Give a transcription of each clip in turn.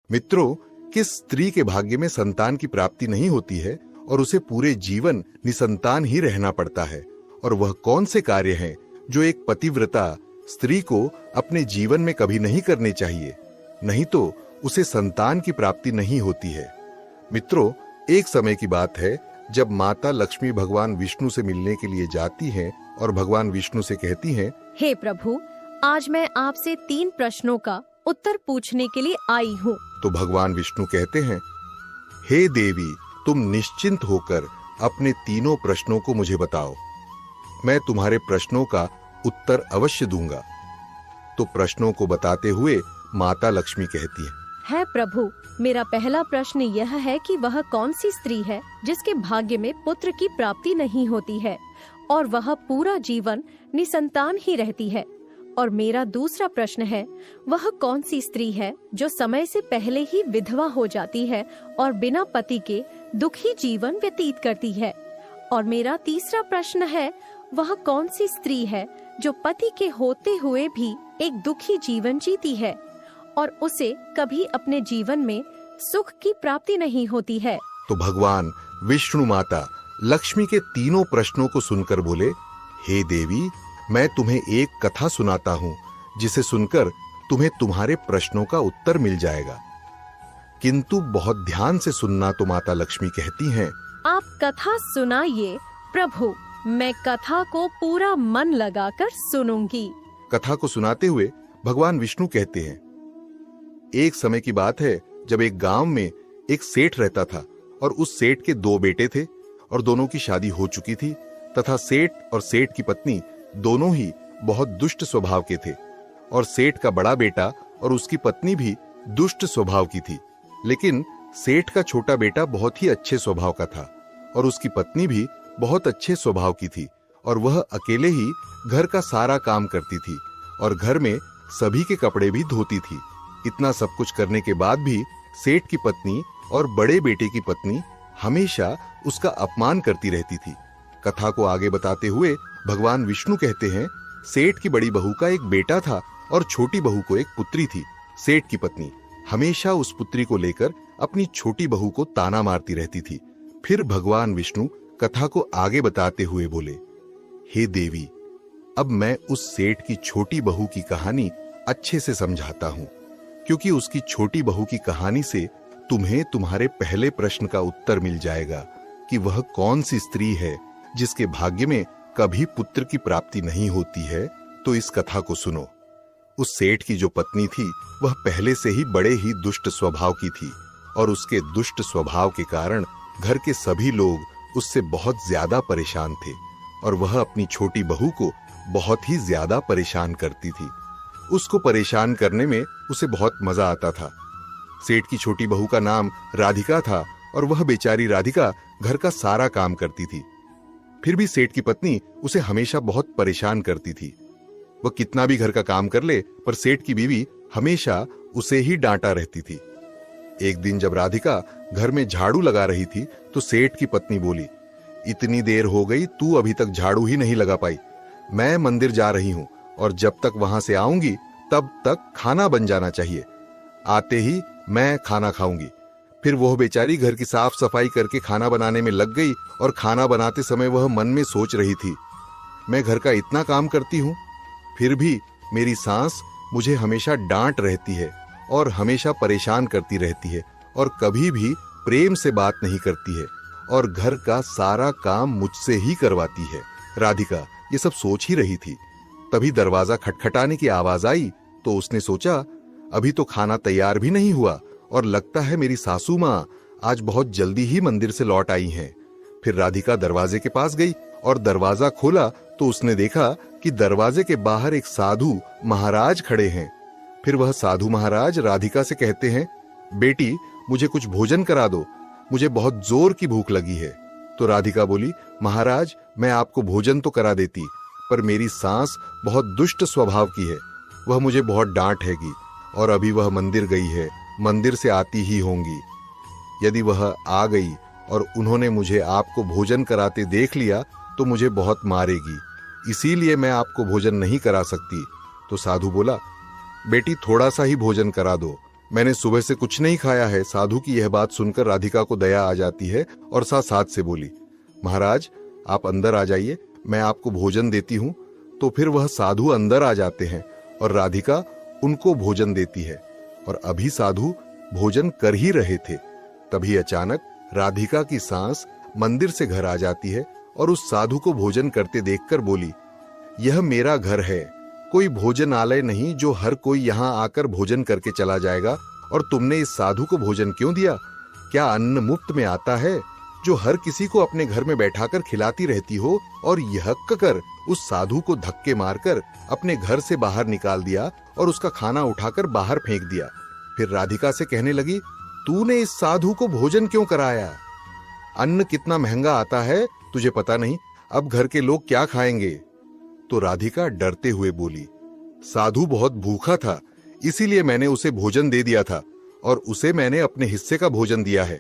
मित्रों, किस स्त्री के भाग्य में संतान की प्राप्ति नहीं होती है और उसे पूरे जीवन निसंतान ही रहना पड़ता है? और वह कौन से कार्य हैं जो एक पतिव्रता स्त्री को अपने जीवन में कभी नहीं करने चाहिए, नहीं तो उसे संतान की प्राप्ति नहीं होती है? मित्रों, एक समय की बात है जब माता लक्ष्मी भगवान विष्णु से मिलने के लिए जाती हैं और भगवान विष्णु से कहती हैं, हे प्रभु, आज मैं आपसे 3 प्रश्नों का उत्तर पूछने के लिए आई हूँ। तो भगवान विष्णु कहते हैं, हे देवी, तुम निश्चिंत होकर अपने तीनों प्रश्नों को मुझे बताओ, मैं तुम्हारे प्रश्नों का उत्तर अवश्य दूंगा। तो प्रश्नों को बताते हुए माता लक्ष्मी कहती है प्रभु, मेरा पहला प्रश्न यह है कि वह कौन सी स्त्री है जिसके भाग्य में पुत्र की प्राप्ति नहीं होती है और वह पूरा जीवन निसंतान ही रहती है। और मेरा दूसरा प्रश्न है, वह कौन सी स्त्री है जो समय से पहले ही विधवा हो जाती है और बिना पति के दुखी जीवन व्यतीत करती है। और मेरा तीसरा प्रश्न है, वह कौन सी स्त्री है जो पति के होते हुए भी एक दुखी जीवन जीती है और उसे कभी अपने जीवन में सुख की प्राप्ति नहीं होती है। तो भगवान विष्णु माता लक्ष्मी के तीनों प्रश्नों को सुनकर बोले, हे देवी, मैं तुम्हें एक कथा सुनाता हूँ जिसे सुनकर तुम्हें तुम्हारे प्रश्नों का उत्तर मिल जाएगा। किंतु बहुत ध्यान से सुनना। तो माता लक्ष्मी कहती हैं, आप कथा सुनाइए प्रभु, मैं कथा को पूरा मन लगाकर सुनूंगी। कथा को सुनाते हुए भगवान विष्णु कहते हैं, एक समय की बात है जब एक गांव में एक सेठ रहता था और उस सेठ के 2 बेटे थे और दोनों की शादी हो चुकी थी तथा सेठ और सेठ की पत्नी दोनों ही बहुत दुष्ट स्वभाव के थे। और सेठ का बड़ा बेटा और उसकी पत्नी भी दुष्ट स्वभाव की थी, लेकिन सेठ का छोटा बेटा बहुत ही अच्छे स्वभाव का था और उसकी पत्नी भी बहुत अच्छे स्वभाव की थी और वह अकेले ही घर का सारा काम करती थी और घर में सभी के कपड़े भी धोती थी। इतना सब कुछ करने के बाद भी सेठ की पत्नी और बड़े बेटे की पत्नी हमेशा उसका अपमान करती रहती थी। कथा को आगे बताते हुए भगवान विष्णु कहते हैं, सेठ की बड़ी बहू का एक बेटा था और छोटी बहू को एक पुत्री थी। सेठ की पत्नी हमेशा उस पुत्री को लेकर अपनी छोटी बहू को ताना मारती रहती थी। फिर भगवान विष्णु कथा को आगे बताते हुए बोले, हे देवी, अब मैं उस सेठ की छोटी बहू की कहानी अच्छे से समझाता हूँ, क्योंकि उसकी छोटी बहू की कहानी से तुम्हें तुम्हारे पहले प्रश्न का उत्तर मिल जाएगा कि वह कौन सी स्त्री है जिसके भाग्य में कभी पुत्र की प्राप्ति नहीं होती है। तो इस कथा को सुनो। उस सेठ की जो पत्नी थी वह पहले से ही बड़े ही दुष्ट स्वभाव की थी और उसके दुष्ट स्वभाव के कारण घर के सभी लोग उससे बहुत ज्यादा परेशान थे और वह अपनी छोटी बहू को बहुत ही ज्यादा परेशान करती थी। उसको परेशान करने में उसे बहुत मजा आता था। सेठ की छोटी बहू का नाम राधिका था और वह बेचारी राधिका घर का सारा काम करती थी। फिर भी सेठ की पत्नी उसे हमेशा बहुत परेशान करती थी। वह कितना भी घर का काम कर ले, पर सेठ की बीवी हमेशा उसे ही डांटा रहती थी। एक दिन जब राधिका घर में झाड़ू लगा रही थी तो सेठ की पत्नी बोली, इतनी देर हो गई, तू अभी तक झाड़ू ही नहीं लगा पाई। मैं मंदिर जा रही हूं और जब तक वहां से आऊंगी तब तक खाना बन जाना चाहिए। आते ही मैं खाना खाऊंगी। फिर वह बेचारी घर की साफ सफाई करके खाना बनाने में लग गई और खाना बनाते समय वह मन में सोच रही थी, मैं घर का इतना काम करती हूँ, फिर भी मेरी सास मुझे हमेशा डांट रहती है और हमेशा परेशान करती रहती है और कभी भी प्रेम से बात नहीं करती है और घर का सारा काम मुझसे ही करवाती है। राधिका ये सब सोच ही रही थी। तभी दरवाजा खटखटाने की आवाज आई तो उसने सोचा, अभी तो खाना तैयार भी नहीं हुआ और लगता है मेरी सासू माँ आज बहुत जल्दी ही मंदिर से लौट आई हैं। फिर राधिका दरवाजे के पास गई और दरवाजा खोला तो उसने देखा कि दरवाजे के बाहर एक साधु महाराज खड़े हैं। फिर वह साधु महाराज राधिका से कहते हैं, बेटी मुझे कुछ भोजन करा दो, मुझे बहुत जोर की भूख लगी है। तो राधिका बोली, महाराज मैं आपको भोजन तो करा देती, पर मेरी सास बहुत दुष्ट स्वभाव की है, वह मुझे बहुत डांटेगी और अभी वह मंदिर गई है, मंदिर से आती ही होंगी। यदि वह आ गई और उन्होंने मुझे आपको भोजन कराते देख लिया तो मुझे बहुत मारेगी, इसीलिए मैं आपको भोजन नहीं करा सकती। तो साधु बोला, बेटी थोड़ा सा ही भोजन करा दो, मैंने सुबह से कुछ नहीं खाया है। साधु की यह बात सुनकर राधिका को दया आ जाती है और साथ से बोली, महाराज आप अंदर आ जाइए, मैं आपको भोजन देती हूँ। तो फिर वह साधु अंदर आ जाते हैं और राधिका उनको भोजन देती है। और अभी साधु भोजन कर ही रहे थे, तभी अचानक राधिका की सांस मंदिर से घर आ जाती है और उस साधु को भोजन करते देखकर बोली, यह मेरा घर है, कोई भोजनालय नहीं जो हर कोई यहाँ आकर भोजन करके चला जाएगा। और तुमने इस साधु को भोजन क्यों दिया? क्या अन्न मुफ्त में आता है जो हर किसी को अपने घर में बैठाकर खिलाती रहती हो? और यह कर उस साधु को धक्के मारकर अपने घर से बाहर निकाल दिया और उसका खाना उठाकर बाहर फेंक दिया। फिर राधिका से कहने लगी, तूने इस साधु को भोजन क्यों कराया? अन्न कितना महंगा आता है तुझे पता नहीं, अब घर के लोग क्या खाएंगे? तो राधिका डरते हुए बोली, साधु बहुत भूखा था, इसीलिए मैंने उसे भोजन दे दिया था और उसे मैंने अपने हिस्से का भोजन दिया है,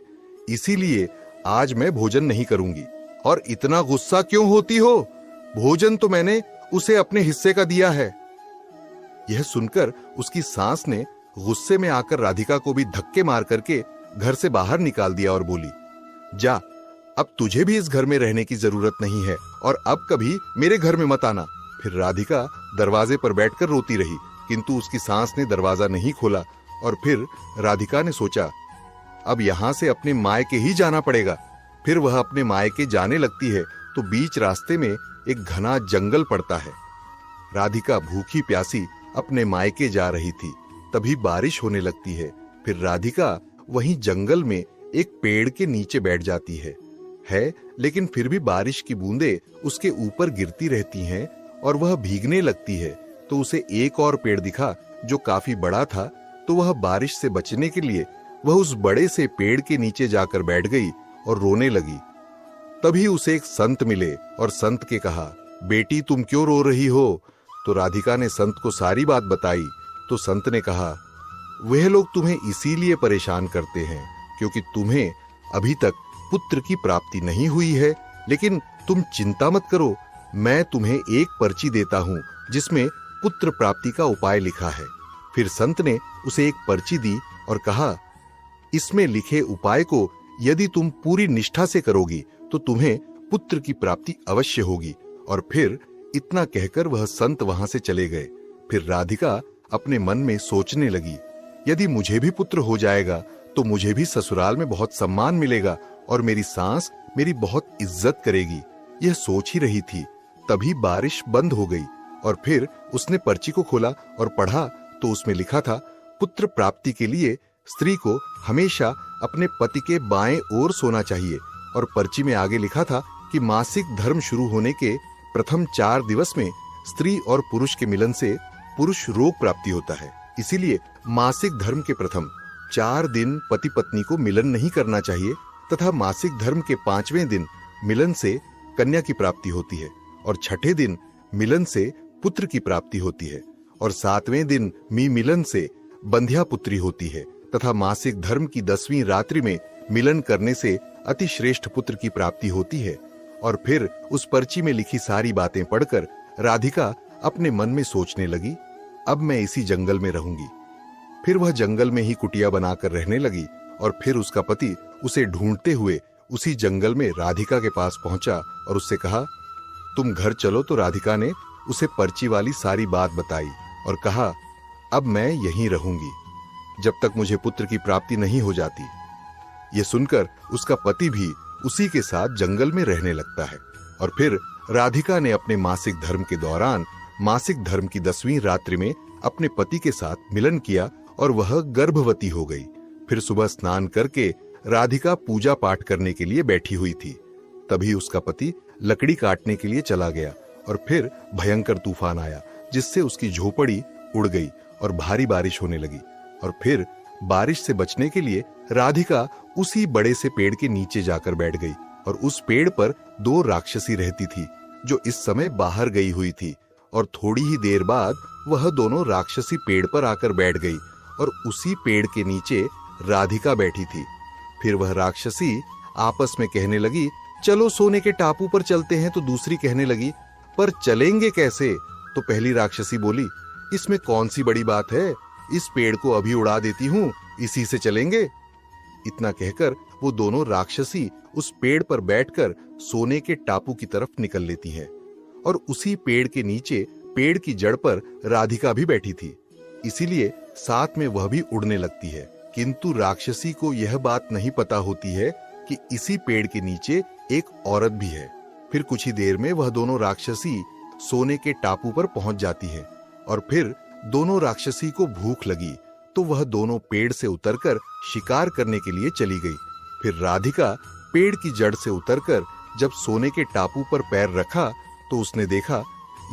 इसीलिए आज मैं भोजन नहीं करूंगी। और इतना गुस्सा क्यों होती हो? भोजन तो मैंने उसे अपने हिस्से का दिया है। यह सुनकर उसकी सास ने गुस्से में आकर राधिका को भी धक्के मार करके घर से बाहर निकाल दिया और बोली, जा, अब तुझे भी इस घर में रहने की जरूरत नहीं है और अब कभी मेरे घर में मत आना। फिर राधिका दरवाजे पर बैठकर रोती रही, किंतु उसकी सास ने दरवाजा नहीं खोला। और फिर राधिका ने सोचा, अब यहां से अपने मायके ही जाना पड़ेगा। फिर वह अपने मायके जाने लगती है तो बीच रास्ते में एक घना जंगल पड़ता है। राधिका भूखी प्यासी अपने मायके जा रही थी, तभी बारिश होने लगती है। फिर राधिका वहीं जंगल में एक पेड़ के नीचे बैठ जाती है, लेकिन फिर भी बारिश की बूंदें उसके ऊपर गिरती रहती हैं और वह भीगने लगती है। तो उसे एक और पेड़ दिखा जो काफी बड़ा था, तो वह बारिश से बचने के लिए वह उस बड़े से पेड़ के नीचे जाकर बैठ गई और रोने लगी। तभी उसे एक संत मिले और संत के कहा, बेटी तुम क्यों रो रही हो? तो राधिका ने संत को सारी बात बताई। तो संत ने कहा, वह लोग तुम्हें इसीलिए परेशान करते हैं क्योंकि तुम्हें अभी तक पुत्र की प्राप्ति नहीं हुई है। लेकिन तुम चिंता मत करो, मैं तुम्हें एक पर्ची देता हूं जिसमें पुत्र प्राप्ति का उपाय लिखा है। फिर संत ने उसे एक पर्ची दी और कहा, इसमें लिखे उपाय को यदि तुम पूरी निष्ठा से करोगी तो तुम्हें पुत्र की प्राप्ति अवश्य होगी। और फिर इतना कहकर वह संत वहां से चले गए। फिर राधिका अपने मन में सोचने लगी, यदि मुझे भी पुत्र हो जाएगा तो मुझे भी ससुराल में बहुत सम्मान मिलेगा और मेरी सास मेरी बहुत इज्जत करेगी। यह सोच ही रही थी, तभी बारिश बंद हो गई और फिर उसने पर्ची को खोला और पढ़ा तो उसमें लिखा था, पुत्र प्राप्ति के लिए स्त्री को हमेशा अपने पति के बाएं ओर सोना चाहिए। और पर्ची में आगे लिखा था कि मासिक धर्म शुरू होने के प्रथम 4 दिवस में स्त्री और पुरुष के मिलन से पुरुष रोग प्राप्ति होता है, इसीलिए मासिक धर्म के प्रथम 4 दिन पति पत्नी को मिलन नहीं करना चाहिए तथा मासिक धर्म के 5वें दिन मिलन से कन्या की प्राप्ति होती है और 6ठे दिन मिलन से पुत्र की प्राप्ति होती है और 7वें दिन मिलन से बंध्या पुत्री होती है तथा मासिक धर्म की 10वीं रात्रि में मिलन करने से अति श्रेष्ठ पुत्र की प्राप्ति होती है। और फिर उस पर्ची में लिखी सारी बातें पढ़कर राधिका अपने मन में सोचने लगी, अब मैं इसी जंगल में रहूंगी। फिर वह जंगल में ही कुटिया बनाकर रहने लगी और फिर उसका पति उसे ढूंढते हुए उसी जंगल में राधिका के पास पहुंचा और उससे कहा, तुम घर चलो। तो राधिका ने उसे पर्ची वाली सारी बात बताई और कहा, अब मैं यहीं रहूंगी जब तक मुझे पुत्र की प्राप्ति नहीं हो जाती। यह सुनकर उसका पति भी उसी के साथ जंगल में रहने लगता है। और फिर राधिका ने अपने मासिक धर्म के दौरान मासिक धर्म की 10वीं रात्रि में अपने पति के साथ मिलन किया और वह गर्भवती हो गई। फिर सुबह स्नान करके राधिका पूजा पाठ करने के लिए बैठी हुई थी, तभी उसका पति लकड़ी काटने के लिए चला गया और फिर भयंकर तूफान आया जिससे उसकी झोपड़ी उड़ गई और भारी बारिश होने लगी। और फिर बारिश से बचने के लिए राधिका उसी बड़े से पेड़ के नीचे जाकर बैठ गई और उस पेड़ पर 2 राक्षसी रहती थी जो इस समय बाहर गई हुई थी। और थोड़ी ही देर बाद वह दोनों राक्षसी पेड़ पर आकर बैठ गई और उसी पेड़ के नीचे राधिका बैठी थी। फिर वह राक्षसी आपस में कहने लगी, चलो सोने के टापू पर चलते हैं। तो दूसरी कहने लगी, पर चलेंगे कैसे? तो पहली राक्षसी बोली, इसमें कौन सी बड़ी बात है, इस पेड़ को अभी उड़ा देती हूँ, इसी से चलेंगे। इतना कहकर वो दोनों राक्षसी उस पेड़ पर बैठकर सोने के टापू की तरफ निकल लेती हैं। और उसी पेड़ के नीचे पेड़ की जड़ पर राधिका भी बैठी थी, इसीलिए साथ में वह भी उड़ने लगती है। किंतु राक्षसी को यह बात नहीं पता होती है कि इसी पेड़ के नीचे एक औरत भी है। फिर कुछ ही देर में वह दोनों राक्षसी सोने के टापू पर पहुंच जाती है। और फिर दोनों राक्षसी को भूख लगी तो वह दोनों पेड़ से उतरकर शिकार करने के लिए चली गई। फिर राधिका पेड़ की जड़ से उतरकर जब सोने के टापू पर पैर रखा तो उसने देखा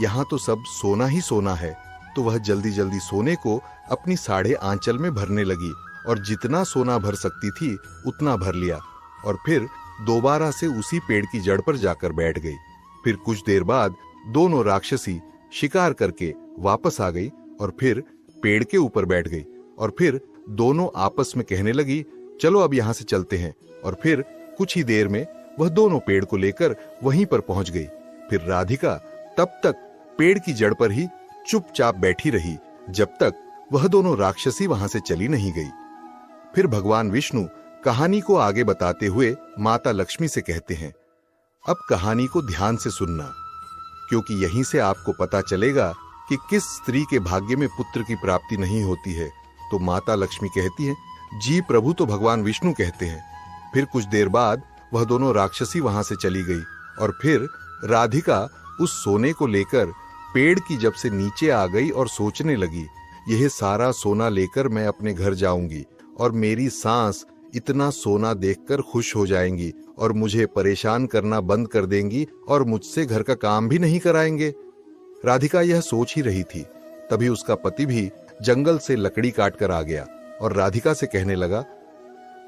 यहाँ तो सब सोना ही सोना है। तो वह जल्दी जल्दी सोने को अपनी साढ़े आंचल में भरने लगी और जितना सोना भर सकती थी उतना भर लिया और फिर दोबारा से उसी पेड़ की जड़ पर जाकर बैठ गई। फिर कुछ देर बाद दोनों राक्षसी शिकार करके वापस आ गई और फिर पेड़ के ऊपर बैठ गई और फिर दोनों आपस में कहने लगी, चलो अब यहाँ से चलते हैं। और फिर कुछ ही देर में वह दोनों पेड़ को लेकर वहीं पर पहुंच गई। फिर राधिका तब तक पेड़ की जड़ पर ही चुपचाप बैठी रही जब तक वह दोनों राक्षसी वहां से चली नहीं गई। फिर भगवान विष्णु कहानी को आगे बताते हुए माता लक्ष्मी से कहते हैं, अब कहानी को ध्यान से सुनना, क्योंकि यहीं से आपको पता चलेगा कि किस स्त्री के भाग्य में पुत्र की प्राप्ति नहीं होती है। तो माता लक्ष्मी कहती हैं, जी प्रभु, तो भगवान विष्णु कहते हैं। फिर कुछ देर बाद वह दोनों राक्षसी वहां से चली गई और फिर राधिका उस सोने को लेकर पेड़ की जब से नीचे आ गई और सोचने लगी, यह सारा सोना लेकर मैं अपने घर जाऊंगी और मेरी सांस इतना सोना देखकर खुश हो जाएंगी और मुझे परेशान करना बंद कर देंगी और मुझसे घर का काम भी नहीं कराएंगे। राधिका यह सोच ही रही थी, तभी उसका पति भी जंगल से लकड़ी काट कर आ गया और राधिका से कहने लगा,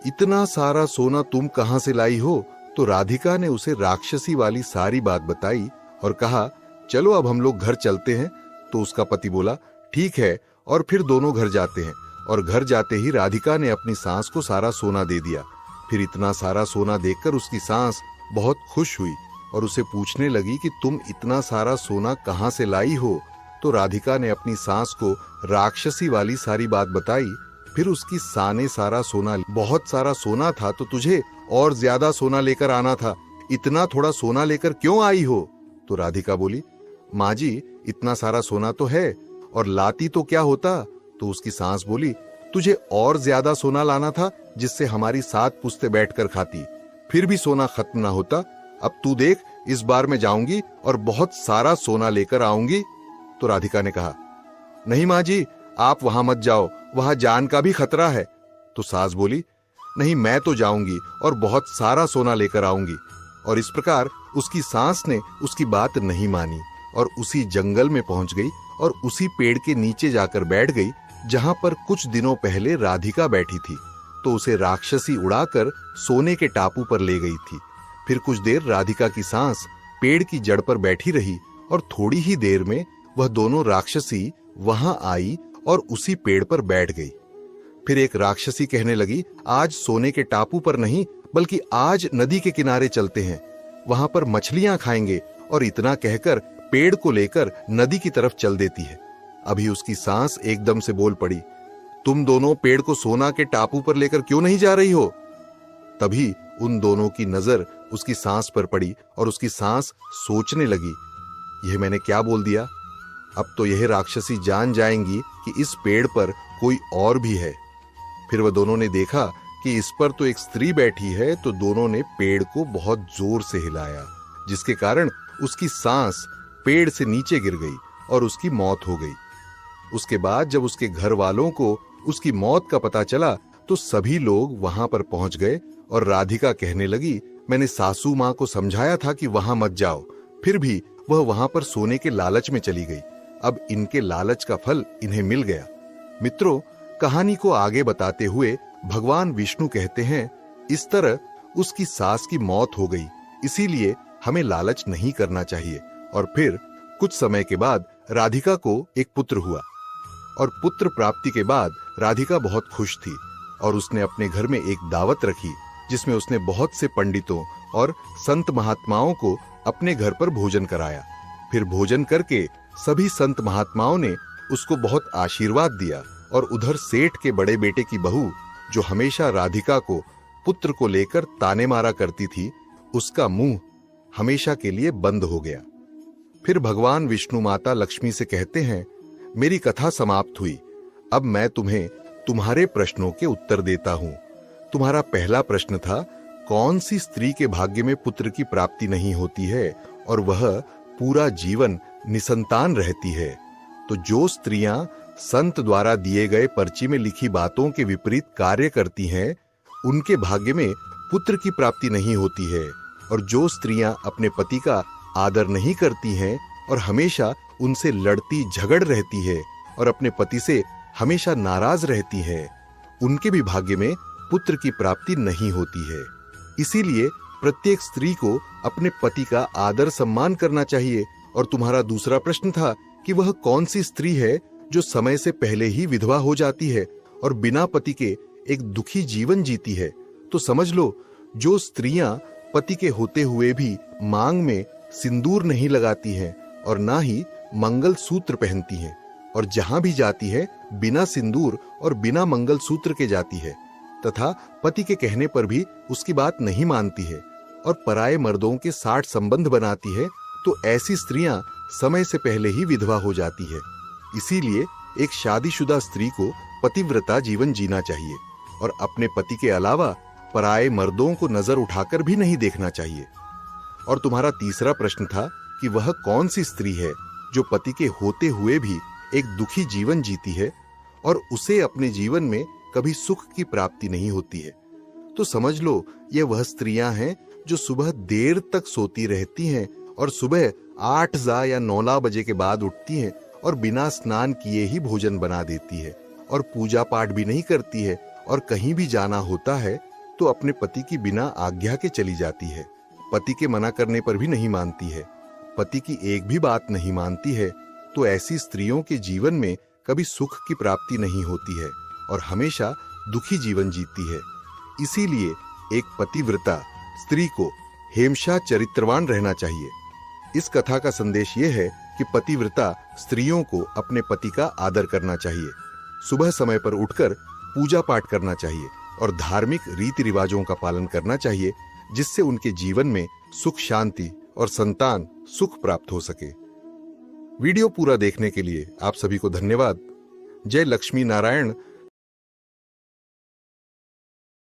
इतना सारा सोना तुम कहां से लाई हो? तो राधिका ने उसे राक्षसी वाली सारी बात बताई और कहा, चलो अब हम लोग घर चलते हैं। तो उसका पति बोला, ठीक है। और फिर दोनों घर जाते हैं और घर जाते ही राधिका ने अपनी सांस को सारा सोना दे दिया। फिर इतना सारा सोना देखकर उसकी सांस बहुत खुश हुई और उसे पूछने लगी कि तुम इतना सारा सोना कहां से लाई हो? तो राधिका ने अपनी सांस को राक्षसी वाली सारी बात बताई। फिर उसकी साने सारा सोना, बहुत सारा सोना था तो तुझे और ज्यादा सोना लेकर आना था, इतना थोड़ा सोना लेकर क्यों आई हो? तो राधिका बोली, माँ जी इतना सारा सोना तो है और लाती तो क्या होता? तो उसकी सांस बोली, तुझे और ज्यादा सोना लाना था जिससे हमारी 7 पुश्तें बैठकर खाती, फिर भी सोना खत्म ना होता। अब तू देख, इस बार मैं जाऊंगी और बहुत सारा सोना लेकर आऊंगी। तो राधिका ने कहा, नहीं माँ जी, आप वहां मत जाओ, वहां जान का भी खतरा है। तो सास बोली, नहीं मैं तो जाऊंगी और बहुत सारा सोना लेकर आऊंगी। और इस प्रकार उसकी सास ने उसकी बात नहीं मानी और उसी जंगल में पहुंच गई और उसी पेड़ के नीचे जाकर बैठ गई जहां पर कुछ दिनों पहले राधिका बैठी थी। तो उसे राक्षसी उड़ाकर सोने के टापू पर ले गई थी। फिर कुछ देर राधिका की सांस पेड़ की जड़ पर बैठी रही और थोड़ी ही देर में वह दोनों राक्षसी वहां आई और उसी पेड़ पर बैठ गई। फिर एक राक्षसी कहने लगी, आज सोने के टापू पर नहीं बल्कि आज नदी के किनारे चलते हैं, वहां पर मछलियां खाएंगे। और इतना कहकर पेड़ को लेकर नदी की तरफ चल देती है। अभी उसकी सांस एकदम से बोल पड़ी, तुम दोनों पेड़ को सोना के टापू पर लेकर क्यों नहीं जा रही हो? तभी उन दोनों की नजर उसकी सांस पर पड़ी और उसकी सांस सोचने लगी, यह मैंने क्या बोल दिया? अब तो यह राक्षसी जान जाएंगी कि इस पेड़ पर कोई और भी है। फिर वह दोनों ने देखा कि इस पर तो एक स्त्री बैठी है, तो दोनों ने पेड़ को बहुत जोर से हिलाया, जिसके कारण उसकी सांस पेड़ से नीचे गिर गई और उसकी मौत हो गई। उसके बाद जब उसके घर वालों को उसकी मौत का पता चला तो सभी लोग वहां पर पहुंच गए और राधिका कहने लगी, मैंने सासू मां को समझाया था कि वहां मत जाओ, फिर भी वह वहां पर सोने के लालच में चली गई। अब इनके लालच का फल इन्हें मिल गया। मित्रों, कहानी को आगे बताते हुए भगवान विष्णु कहते हैं, इस तरह उसकी सास की मौत हो गई, इसीलिए हमें लालच नहीं करना चाहिए। और फिर कुछ समय के बाद राधिका को एक पुत्र हुआ और पुत्र प्राप्ति के बाद राधिका बहुत खुश थी और उसने अपने घर में एक दावत रखी जिसमें उसने बहुत से पंडितों और संत महात्माओं को अपने घर पर भोजन कराया। फिर भोजन करके सभी संत महात्माओं ने उसको बहुत आशीर्वाद दिया और उधर सेठ के बड़े बेटे की बहू जो हमेशा राधिका को पुत्र को लेकर ताने मारा करती थी, उसका मुंह हमेशा के लिए बंद हो गया। फिर भगवान विष्णु माता लक्ष्मी से कहते हैं, मेरी कथा समाप्त हुई, अब मैं तुम्हें तुम्हारे प्रश्नों के उत्तर देता हूं। तुम्हारा पहला प्रश्न था, कौन सी स्त्री के भाग्य में पुत्र की प्राप्ति नहीं होती है और वह पूरा जीवन निसंतान रहती है? तो जो स्त्रियां संत द्वारा दिए गए पर्ची में लिखी बातों के विपरीत कार्य करती हैं, उनके भाग्य में पुत्र की प्राप्ति नहीं होती है। और जो स्त्रियां अपने पति का आदर नहीं करती हैं और हमेशा उनसे लड़ती झगड़ रहती है और अपने पति से हमेशा नाराज रहती है, उनके भी भाग्य में पुत्र की प्राप्ति नहीं होती है। इसीलिए प्रत्येक स्त्री को अपने पति का आदर सम्मान करना चाहिए। और तुम्हारा दूसरा प्रश्न था कि वह कौन सी स्त्री है जो समय से पहले ही विधवा हो जाती है और बिना पति के एक दुखी जीवन जीती है। तो समझ लो, जो स्त्रियां पति के होते हुए भी मांग में सिंदूर नहीं लगाती हैं और ना ही मंगल सूत्र पहनती हैं और जहां भी जाती है बिना सिंदूर और बिना मंगल सूत्र के जाती है तथा पति के कहने पर भी उसकी बात नहीं मानती है और पराये मर्दों के साठ संबंध बनाती है, तो ऐसी स्त्रियां समय से पहले ही विधवा हो जाती है। इसीलिए एक शादीशुदा स्त्री को पतिव्रता जीवन जीना चाहिए और अपने पति के अलावा पराये मर्दों को नजर उठाकर भी नहीं देखना चाहिए। और तुम्हारा तीसरा प्रश्न था कि वह कौन सी स्त्री है जो पति के होते हुए भी एक दुखी जीवन जीती है और उसे अपने जीवन में कभी सुख की प्राप्ति नहीं होती है। तो समझ लो, ये वह स्त्रियां हैं जो सुबह देर तक सोती रहती हैं और सुबह 8 या 9 बजे के बाद उठती हैं और बिना स्नान किए ही भोजन बना देती है और पूजा पाठ भी नहीं करती है और कहीं भी जाना होता है तो अपने पति की बिना आज्ञा के चली जाती है, पति के मना करने पर भी नहीं मानती है, पति की एक भी बात नहीं मानती है। तो ऐसी स्त्रियों के जीवन में कभी सुख की प्राप्ति नहीं होती है और हमेशा दुखी जीवन जीती है। इसीलिए एक पतिव्रता स्त्री को हेमशा चरित्रवान रहना चाहिए। इस कथा का संदेश यह है कि पतिव्रता स्त्रियों को अपने पति का आदर करना चाहिए, सुबह समय पर उठकर पूजा पाठ करना चाहिए और धार्मिक रीति रिवाजों का पालन करना चाहिए, जिससे उनके जीवन में सुख शांति और संतान सुख प्राप्त हो सके। वीडियो पूरा देखने के लिए आप सभी को धन्यवाद। जय लक्ष्मी नारायण